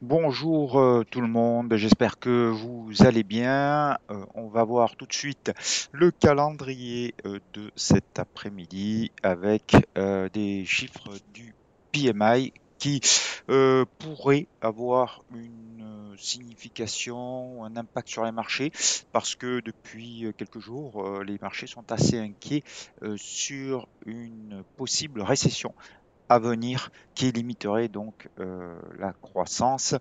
Bonjour tout le monde, j'espère que vous allez bien. On va voir tout de suite le calendrier de cet après-midi avec des chiffres du PMI qui pourraient avoir une signification, un impact sur les marchés parce que depuis quelques jours, les marchés sont assez inquiets sur une possible récession à venir qui limiterait donc la croissance.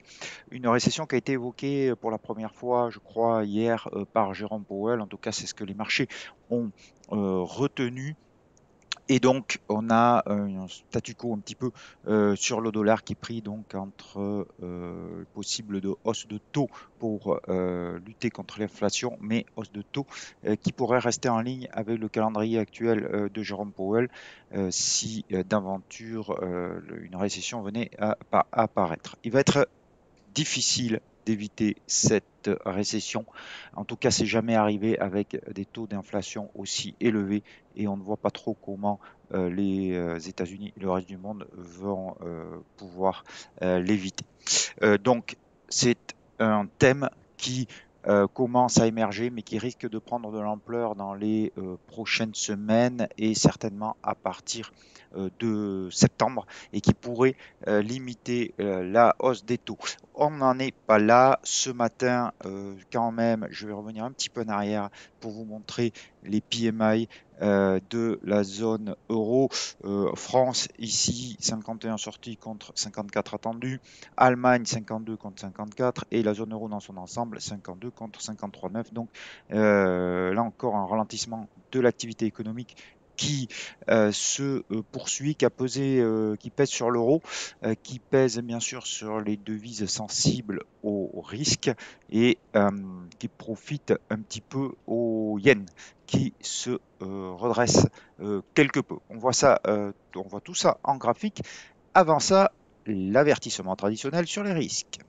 Une récession qui a été évoquée pour la première fois, je crois, hier par Jérôme Powell. En tout cas, c'est ce que les marchés ont retenu. Et donc, on a un statu quo un petit peu sur le dollar qui est pris donc entre possible de hausse de taux pour lutter contre l'inflation, mais hausse de taux qui pourrait rester en ligne avec le calendrier actuel de Jérôme Powell si d'aventure une récession venait à apparaître. Il va être difficile d'éviter cette récession. En tout cas, c'est jamais arrivé avec des taux d'inflation aussi élevés et on ne voit pas trop comment les États-Unis et le reste du monde vont pouvoir l'éviter. Donc, c'est un thème qui commence à émerger, mais qui risque de prendre de l'ampleur dans les prochaines semaines et certainement à partir de septembre et qui pourrait limiter la hausse des taux. On n'en est pas là. Ce matin, quand même, je vais revenir un petit peu en arrière pour vous montrer les PMI de la zone euro. France, ici, 51 sorties contre 54 attendues. Allemagne 52 contre 54 et la zone euro dans son ensemble 52 contre 53,9. Donc là encore un ralentissement de l'activité économique qui se poursuit, qui pèse sur l'euro, qui pèse bien sûr sur les devises sensibles au risque et qui profite un petit peu au yen qui se redresse quelque peu. On voit tout ça en graphique. Avant ça, l'avertissement traditionnel sur les risques.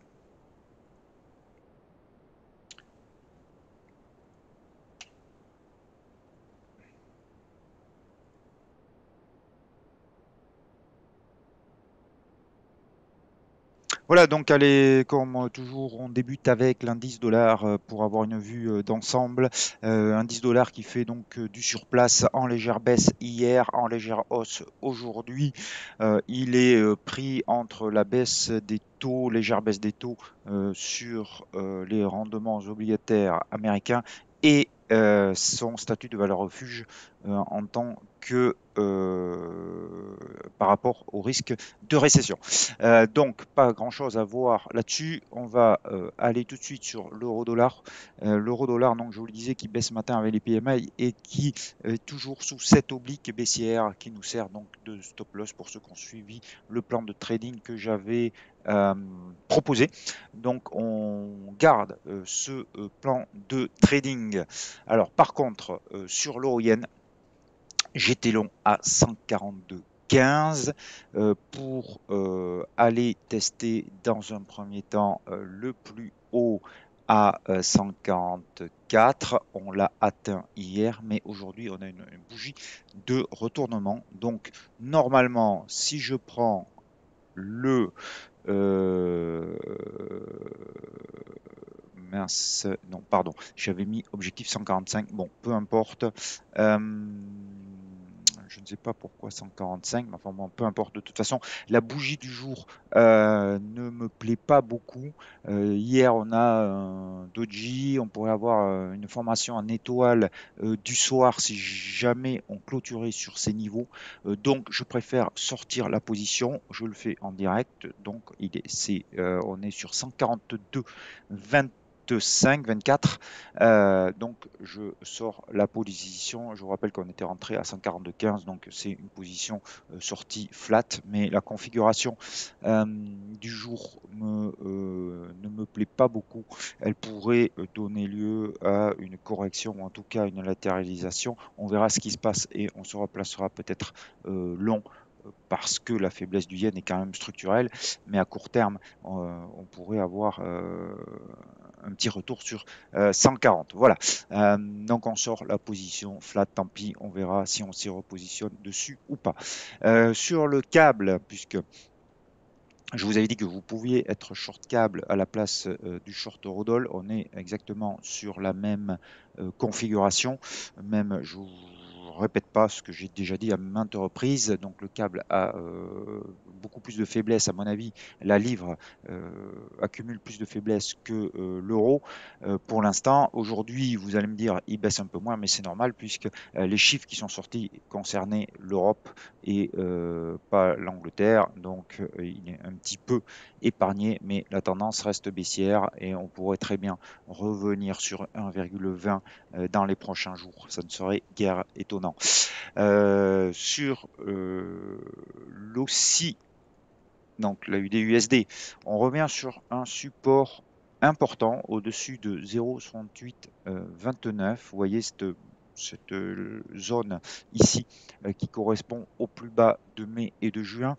Voilà, donc allez, comme toujours, on débute avec l'indice dollar pour avoir une vue d'ensemble. Indice dollar qui fait donc du surplace en légère baisse hier, en légère hausse aujourd'hui. Il est pris entre la baisse des taux, légère baisse des taux sur les rendements obligataires américains et son statut de valeur refuge en tant que par rapport au risque de récession. Donc, pas grand-chose à voir là-dessus. On va aller tout de suite sur l'euro-dollar. L'euro-dollar, donc, je vous le disais, qui baisse ce matin avec les PMI et qui est toujours sous cette oblique baissière qui nous sert donc de stop loss pour ceux qui ont suivi le plan de trading que j'avais proposé. Donc, on garde ce plan de trading. Alors, par contre, sur l'euro-yen, j'étais long à 142,15 pour aller tester dans un premier temps le plus haut à 144. On l'a atteint hier, mais aujourd'hui on a une bougie de retournement. Donc normalement, si je prends le mince, non, pardon, j'avais mis objectif 145. Bon, peu importe. Je ne sais pas pourquoi 145, mais enfin bon, peu importe. De toute façon, la bougie du jour ne me plaît pas beaucoup. Hier, on a un doji, on pourrait avoir une formation en étoile du soir si jamais on clôturait sur ces niveaux. Donc, je préfère sortir la position. Je le fais en direct. Donc, on est sur 142, 25, 24. Donc, je sors la position. Je vous rappelle qu'on était rentré à 142,15. Donc, c'est une position sortie flat. Mais la configuration du jour ne me plaît pas beaucoup. Elle pourrait donner lieu à une correction ou en tout cas une latéralisation. On verra ce qui se passe et on se replacera peut-être long parce que la faiblesse du yen est quand même structurelle, mais à court terme, on pourrait avoir un petit retour sur 140. Voilà, donc on sort la position flat, tant pis, on verra si on s'y repositionne dessus ou pas. Sur le câble, puisque Je vous avais dit que vous pouviez être short câble à la place du short Rodol. On est exactement sur la même configuration. Même, je vous répète pas ce que j'ai déjà dit à maintes reprises. Donc le câble a beaucoup plus de faiblesse, à mon avis. La livre accumule plus de faiblesse que l'euro. Pour l'instant, aujourd'hui, vous allez me dire, il baisse un peu moins, mais c'est normal puisque les chiffres qui sont sortis concernaient l'Europe et pas l'Angleterre. Donc il est un petit peu épargné, mais la tendance reste baissière et on pourrait très bien revenir sur 1,20 dans les prochains jours. Ça ne serait guère étonnant. Sur l'OSI, donc la UDUSD, on revient sur un support important au-dessus de 0,6829. Vous voyez cette zone ici qui correspond au plus bas de mai et de juin,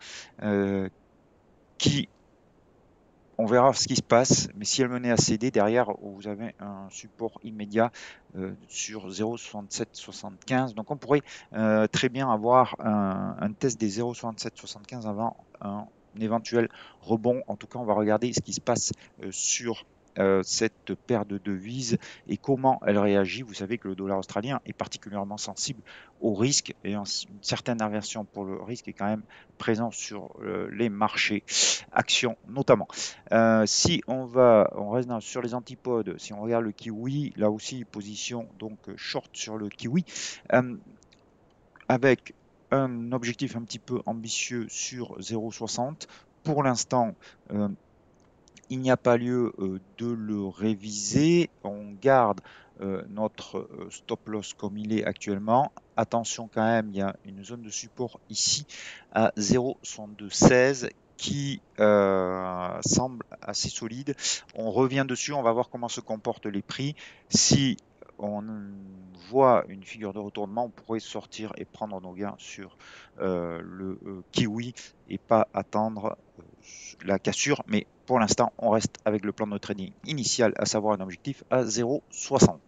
qui on verra ce qui se passe, mais si elle venait à céder, derrière, vous avez un support immédiat sur 0,6775. Donc on pourrait très bien avoir un test des 0,6775 avant un éventuel rebond. En tout cas, on va regarder ce qui se passe sur cette paire de devises et comment elle réagit. Vous savez que le dollar australien est particulièrement sensible au risque et une certaine aversion pour le risque est quand même présent sur les marchés actions notamment. Si on reste sur les antipodes, si on regarde le kiwi, là aussi position donc short sur le kiwi, euh, avec un objectif un petit peu ambitieux sur 0,60. Pour l'instant, il n'y a pas lieu de le réviser. On garde notre stop loss comme il est actuellement. Attention quand même, il y a une zone de support ici à 0,6216 qui semble assez solide. On revient dessus, on va voir comment se comportent les prix. Si on voit une figure de retournement, on pourrait sortir et prendre nos gains sur le kiwi et pas attendre la cassure. Mais pour l'instant, on reste avec le plan de trading initial, à savoir un objectif à 0,60.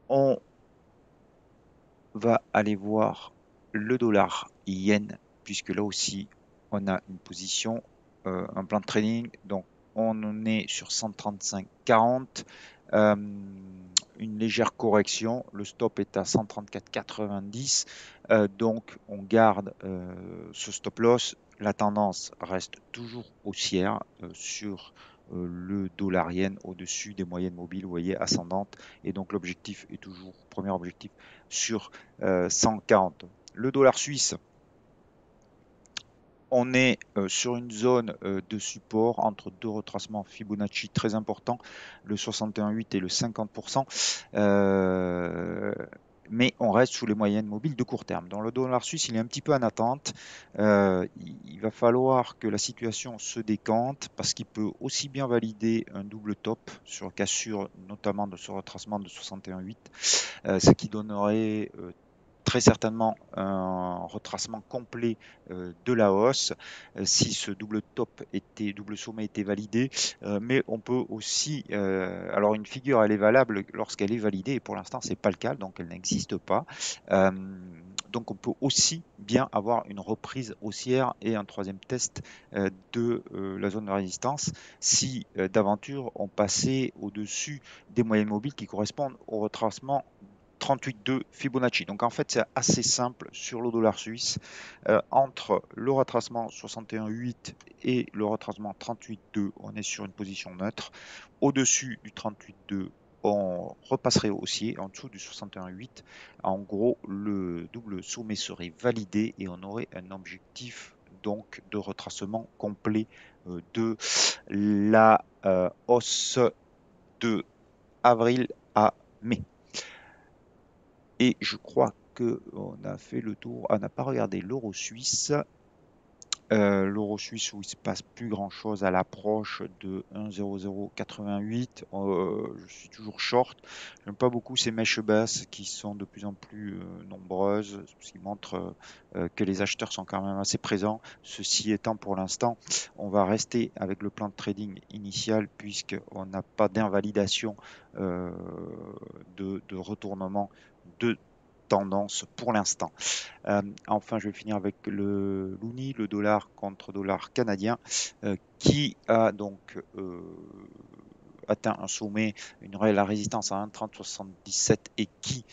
On va aller voir le dollar yen, puisque là aussi, on a une position, un plan de trading. Donc, on en est sur 135,40. Une légère correction. Le stop est à 134,90. Donc, on garde ce stop loss. La tendance reste toujours haussière sur le dollar yen au-dessus des moyennes mobiles, vous voyez, ascendantes. Et donc, l'objectif est toujours, premier objectif, sur 140. Le dollar suisse, on est sur une zone de support entre deux retracements Fibonacci très importants, le 61,8 et le 50%. Mais on reste sous les moyennes mobiles de court terme. Dans le dollar suisse, il est un petit peu en attente. Il va falloir que la situation se décante parce qu'il peut aussi bien valider un double top sur cassure, notamment de ce retracement de 61,8, ce qui donnerait très certainement un retracement complet de la hausse si ce double sommet était validé. Mais on peut aussi, alors une figure elle est valable lorsqu'elle est validée et pour l'instant c'est pas le cas, donc elle n'existe pas. Euh, donc on peut aussi bien avoir une reprise haussière et un troisième test de la zone de résistance si d'aventure on passait au-dessus des moyennes mobiles qui correspondent au retracement 38,2 Fibonacci. Donc en fait, c'est assez simple sur le dollar suisse. Entre le retracement 61,8 et le retracement 38,2, on est sur une position neutre. Au-dessus du 38,2, on repasserait haussier. En dessous du 61,8, en gros, le double sommet serait validé et on aurait un objectif donc de retracement complet de la hausse de avril à mai. Et je crois qu'on a fait le tour. On n'a pas regardé l'euro suisse. L'euro suisse où il se passe plus grand chose à l'approche de 1,0088. Je suis toujours short. J'aime pas beaucoup ces mèches basses qui sont de plus en plus nombreuses, ce qui montre que les acheteurs sont quand même assez présents. Ceci étant, pour l'instant, on va rester avec le plan de trading initial puisqu'on n'a pas d'invalidation de retournement de tendance pour l'instant. Enfin, je vais finir avec le l'Uni, le dollar contre dollar canadien, qui a donc atteint un sommet, la résistance à 1,3077 et qui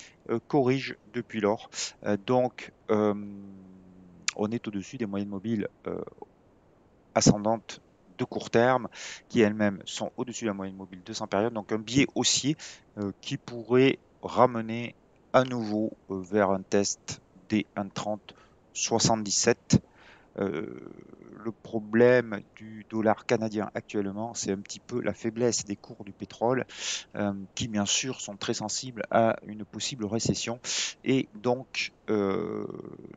corrige depuis lors. Donc, on est au-dessus des moyennes mobiles ascendantes de court terme, qui elles-mêmes sont au-dessus de la moyenne mobile 200 périodes, donc un biais haussier qui pourrait ramener à nouveau vers un test des 1,3077. Le problème du dollar canadien actuellement, c'est un petit peu la faiblesse des cours du pétrole, qui bien sûr sont très sensibles à une possible récession. Et donc,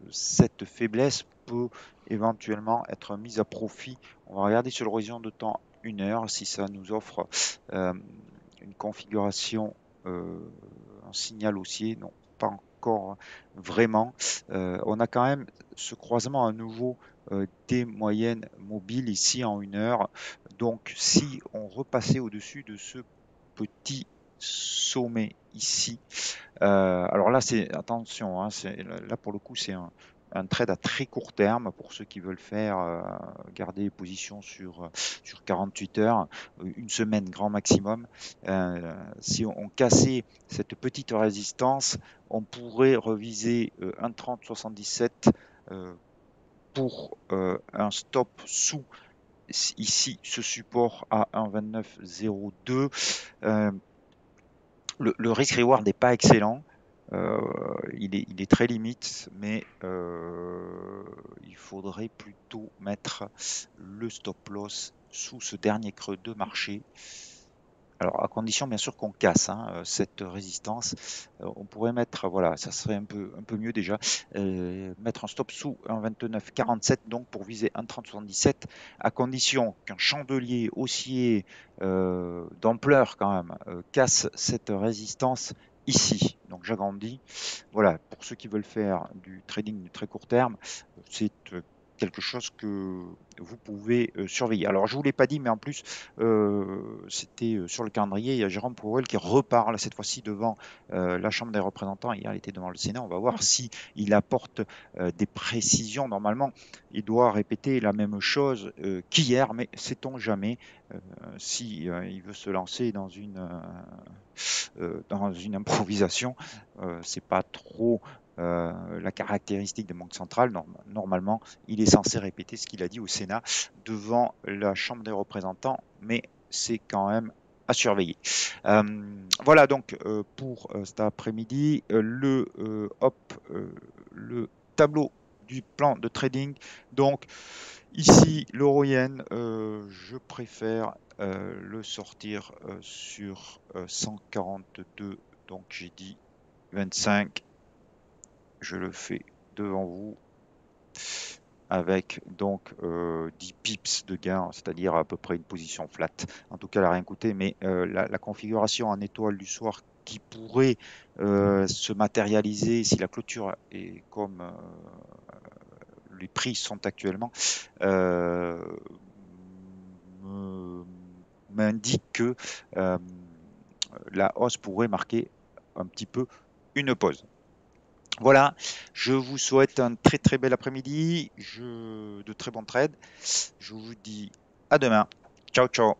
cette faiblesse peut éventuellement être mise à profit. On va regarder sur l'horizon de temps 1 heure si ça nous offre une configuration, un signal haussier. Non, pas encore vraiment. On a quand même ce croisement à nouveau des moyennes mobiles ici en 1 heure. Donc, si on repassait au-dessus de ce petit sommet ici, alors là, c'est attention, hein, là pour le coup, c'est un trade à très court terme pour ceux qui veulent faire garder les positions sur 48 heures, une semaine grand maximum. Si on cassait cette petite résistance, on pourrait reviser 1,3077 pour un stop sous ici ce support à 1,2902. Le risk-reward n'est pas excellent. Il est très limite, mais il faudrait plutôt mettre le stop loss sous ce dernier creux de marché. Alors, à condition bien sûr qu'on casse cette résistance, on pourrait mettre, voilà, ça serait un peu mieux déjà, mettre un stop sous 1,2947, donc pour viser 1,3077, à condition qu'un chandelier haussier d'ampleur quand même casse cette résistance ici. Donc j'agrandis. Voilà, pour ceux qui veulent faire du trading de très court terme, c'est quelque chose que vous pouvez surveiller. Alors, je ne vous l'ai pas dit, mais en plus, c'était sur le calendrier, il y a Jérôme Powell qui reparle cette fois-ci devant la Chambre des représentants. Hier, il était devant le Sénat. On va voir si il apporte des précisions. Normalement, il doit répéter la même chose qu'hier, mais sait-on jamais si il veut se lancer dans une improvisation. C'est pas trop la caractéristique des banques centrales. Normalement, il est censé répéter ce qu'il a dit au Sénat devant la Chambre des représentants, mais c'est quand même à surveiller. Voilà donc pour cet après-midi le tableau du plan de trading. Donc ici l'euro-yen, je préfère le sortir sur 142, donc j'ai dit 25, je le fais devant vous avec donc 10 pips de gain, c'est-à-dire à peu près une position flat. En tout cas, elle n'a rien coûté, mais la configuration en étoile du soir qui pourrait se matérialiser si la clôture est comme les prix sont actuellement, m'indique que la hausse pourrait marquer un petit peu une pause. Voilà, je vous souhaite un très très bel après-midi, de très bons trades. Je vous dis à demain. Ciao ciao.